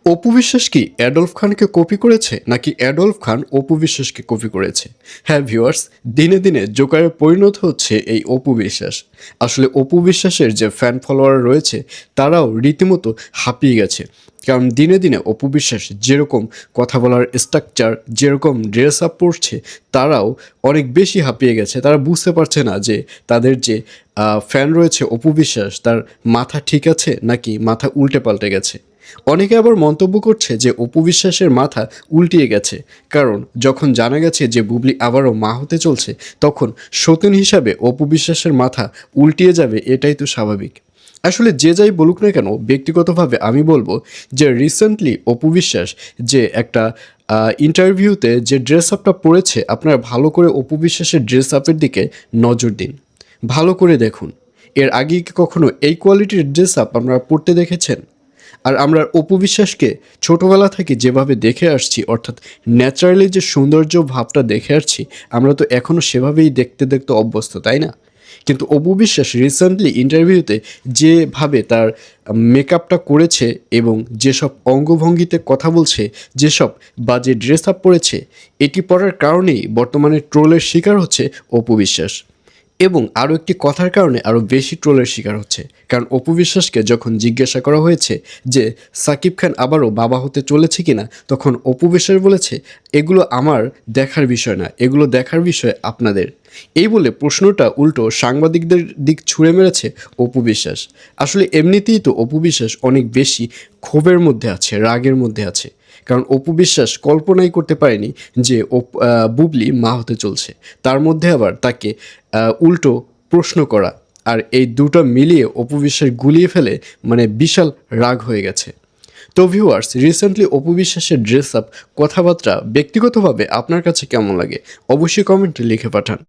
অপু বিশ্বাস কি অ্যাডলফ খানকে কপি করেছে নাকি অ্যাডলফ খান অপু বিশ্বাসকে কপি করেছে? হ্যাঁ ভিউয়ার্স, দিনে দিনে জোকারে পরিণত হচ্ছে এই অপু বিশ্বাস। আসলে অপু বিশ্বাসের যে ফ্যান ফলোয়ার রয়েছে তারাও রীতিমতো হাঁপিয়ে গেছে। কারণ দিনে দিনে অপু বিশ্বাস যেরকম কথা বলার স্ট্রাকচার, যেরকম ড্রেস আপ পড়ছে, তারাও অনেক বেশি হাঁপিয়ে গেছে। তারা বুঝতে পারছে না যে তাদের যে ফ্যান রয়েছে অপু বিশ্বাস, তার মাথা ঠিক আছে নাকি মাথা উল্টে পাল্টে গেছে। অনেকে আবার মন্তব্য করছে যে অপু বিশ্বাসের মাথা উল্টিয়ে গেছে, কারণ যখন জানা গেছে যে বুবলি আবারও মা হতে চলছে, তখন সতীন হিসাবে অপু বিশ্বাসের মাথা উল্টিয়ে যাবে, এটাই তো স্বাভাবিক। আসলে যে যাই বলুক না কেন, ব্যক্তিগতভাবে আমি বলবো যে রিসেন্টলি অপু বিশ্বাস যে একটা ইন্টারভিউতে যে ড্রেস আপটা পরেছে, আপনারা ভালো করে অপু বিশ্বাসের ড্রেস আপের দিকে নজর দিন, ভালো করে দেখুন। এর আগে কি কখনো এই কোয়ালিটির ড্রেস আপ আপনারা পরতে দেখেছেন? আর আমরা অপু বিশ্বাসকে ছোটোবেলা থেকে যেভাবে দেখে আসছি, অর্থাৎ ন্যাচারালি যে সৌন্দর্য ভাবটা দেখে আসছি, আমরা তো এখনও সেভাবেই দেখতে দেখতে অভ্যস্ত, তাই না? কিন্তু অপু বিশ্বাস রিসেন্টলি ইন্টারভিউতে যেভাবে তার মেকআপটা করেছে এবং যেসব অঙ্গভঙ্গিতে কথা বলছে, যেসব বাজে ড্রেস আপ পরেছে, এটি পরার কারণেই বর্তমানে ট্রোলের শিকার হচ্ছে অপু বিশ্বাস। এবং আরও একটি কথার কারণে আরও বেশি ট্রোলের শিকার হচ্ছে। কারণ অপু বিশ্বাসকে যখন জিজ্ঞাসা করা হয়েছে যে সাকিব খান আবারও বাবা হতে চলেছে কিনা, তখন অপু বিশ্বাস বলেছে, এগুলো আমার দেখার বিষয় না, এগুলো দেখার বিষয় আপনাদের। এই বলে প্রশ্নটা উল্টো সাংবাদিকদের দিক ছুঁড়ে মেরেছে অপু বিশ্বাস। আসলে এমনিতেই তো অপু বিশ্বাস অনেক বেশি ক্ষোভের মধ্যে আছে, রাগের মধ্যে আছে। কারণ অপু বিশ্বাস কল্পনাই করতে পারেনি যে বুবলি মা হতে চলছে, তার মধ্যে আবার তাকে উল্টো প্রশ্ন করা। আর এই দুটো মিলিয়ে অপু বিশ্বাস গুলিয়ে ফেলে, মানে বিশাল রাগ হয়ে গেছে। তো ভিউয়ার্স, রিসেন্টলি অপু বিশ্বাসের ড্রেস আপ, কথাবার্তা ব্যক্তিগতভাবে আপনার কাছে কেমন লাগে অবশ্যই কমেন্টে লিখে পাঠান।